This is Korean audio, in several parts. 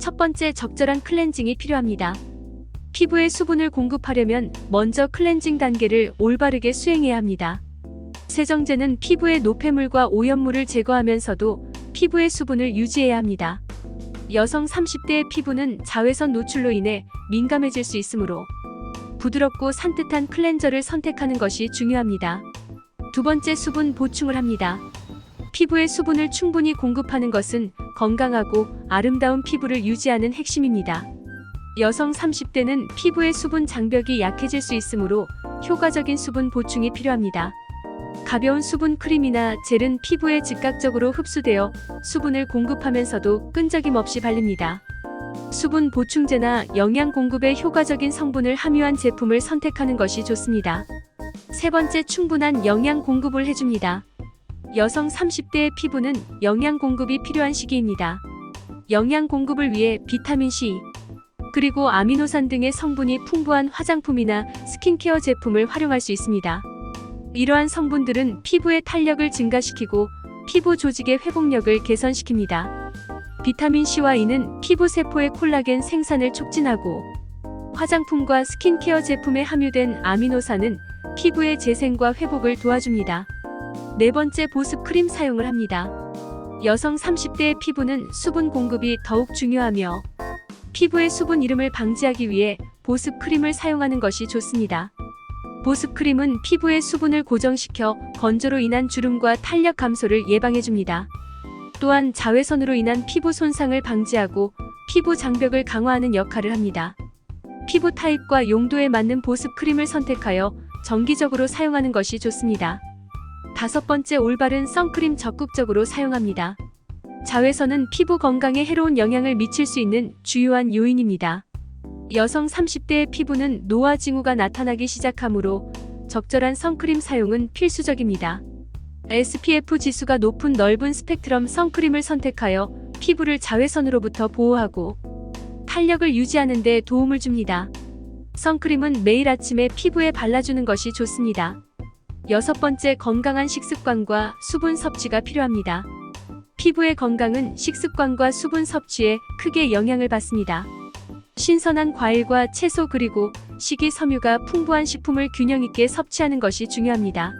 첫 번째, 적절한 클렌징이 필요합니다. 피부에 수분을 공급하려면 먼저 클렌징 단계를 올바르게 수행해야 합니다. 세정제는 피부의 노폐물과 오염물을 제거하면서도 피부의 수분을 유지해야 합니다. 여성 30대의 피부는 자외선 노출로 인해 민감해질 수 있으므로 부드럽고 산뜻한 클렌저를 선택하는 것이 중요합니다. 두 번째, 수분 보충을 합니다. 피부에 수분을 충분히 공급하는 것은 건강하고 아름다운 피부를 유지하는 핵심입니다. 여성 30대는 피부의 수분 장벽이 약해질 수 있으므로 효과적인 수분 보충이 필요합니다. 가벼운 수분 크림이나 젤은 피부에 즉각적으로 흡수되어 수분을 공급하면서도 끈적임 없이 발립니다. 수분 보충제나 영양 공급에 효과적인 성분을 함유한 제품을 선택하는 것이 좋습니다. 세 번째, 충분한 영양 공급을 해줍니다. 여성 30대의 피부는 영양 공급이 필요한 시기입니다. 영양 공급을 위해 비타민C, 그리고 아미노산 등의 성분이 풍부한 화장품이나 스킨케어 제품을 활용할 수 있습니다. 이러한 성분들은 피부의 탄력을 증가시키고 피부 조직의 회복력을 개선시킵니다. 비타민C와 E는 피부 세포의 콜라겐 생산을 촉진하고, 화장품과 스킨케어 제품에 함유된 아미노산은 피부의 재생과 회복을 도와줍니다. 네 번째, 보습 크림 사용을 합니다. 여성 30대의 피부는 수분 공급이 더욱 중요하며 피부의 수분 이름을 방지하기 위해 보습 크림을 사용하는 것이 좋습니다. 보습 크림은 피부의 수분을 고정시켜 건조로 인한 주름과 탄력 감소를 예방해줍니다. 또한 자외선으로 인한 피부 손상을 방지하고 피부 장벽을 강화하는 역할을 합니다. 피부 타입과 용도에 맞는 보습 크림을 선택하여 정기적으로 사용하는 것이 좋습니다. 다섯 번째, 올바른 선크림 적극적으로 사용합니다. 자외선은 피부 건강에 해로운 영향을 미칠 수 있는 주요한 요인입니다. 여성 30대의 피부는 노화 징후가 나타나기 시작하므로 적절한 선크림 사용은 필수적입니다. SPF 지수가 높은 넓은 스펙트럼 선크림을 선택하여 피부를 자외선으로부터 보호하고 탄력을 유지하는 데 도움을 줍니다. 선크림은 매일 아침에 피부에 발라주는 것이 좋습니다. 여섯 번째, 건강한 식습관과 수분 섭취가 필요합니다. 피부의 건강은 식습관과 수분 섭취에 크게 영향을 받습니다. 신선한 과일과 채소 그리고 식이섬유가 풍부한 식품을 균형 있게 섭취하는 것이 중요합니다.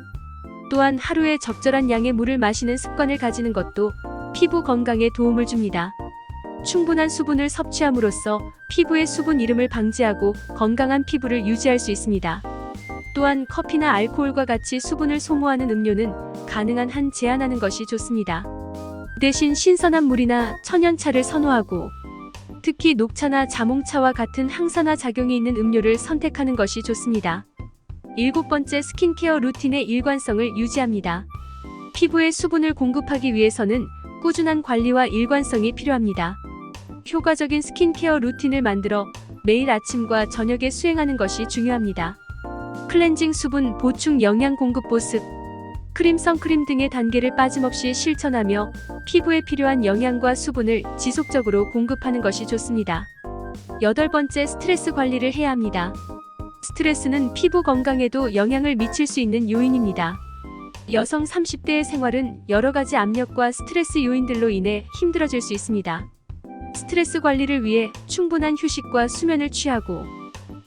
또한 하루에 적절한 양의 물을 마시는 습관을 가지는 것도 피부 건강에 도움을 줍니다. 충분한 수분을 섭취함으로써 피부의 수분 이름을 방지하고 건강한 피부를 유지할 수 있습니다. 또한 커피나 알코올과 같이 수분을 소모하는 음료는 가능한 한 제한하는 것이 좋습니다. 대신 신선한 물이나 천연차를 선호하고, 특히 녹차나 자몽차와 같은 항산화 작용이 있는 음료를 선택하는 것이 좋습니다. 일곱 번째, 스킨케어 루틴의 일관성을 유지합니다. 피부에 수분을 공급하기 위해서는 꾸준한 관리와 일관성이 필요합니다. 효과적인 스킨케어 루틴을 만들어 매일 아침과 저녁에 수행하는 것이 중요합니다. 클렌징, 수분 보충, 영양 공급, 보습, 크림, 선크림 등의 단계를 빠짐없이 실천하며 피부에 필요한 영양과 수분을 지속적으로 공급하는 것이 좋습니다. 여덟 번째, 스트레스 관리를 해야 합니다. 스트레스는 피부 건강에도 영향을 미칠 수 있는 요인입니다. 여성 30대의 생활은 여러 가지 압력과 스트레스 요인들로 인해 힘들어질 수 있습니다. 스트레스 관리를 위해 충분한 휴식과 수면을 취하고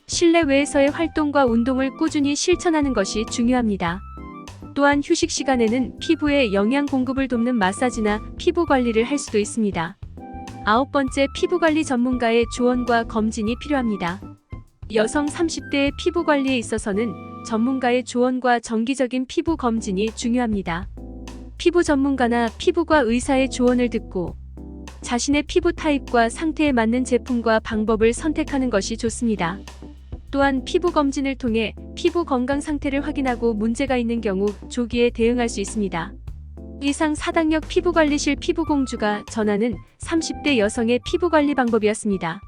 실내외에서의 활동과 운동을 꾸준히 실천하는 것이 중요합니다. 또한 휴식 시간에는 피부에 영양 공급을 돕는 마사지나 피부 관리를 할 수도 있습니다. 아홉 번째, 피부 관리 전문가의 조언과 검진이 필요합니다. 여성 30대의 피부 관리에 있어서는 전문가의 조언과 정기적인 피부 검진이 중요합니다. 피부 전문가나 피부과 의사의 조언을 듣고 자신의 피부 타입과 상태에 맞는 제품과 방법을 선택하는 것이 좋습니다. 또한 피부 검진을 통해 피부 건강 상태를 확인하고 문제가 있는 경우 조기에 대응할 수 있습니다. 이상 사당역 피부관리실 피부공주가 전하는 30대 여성의 피부관리 방법이었습니다.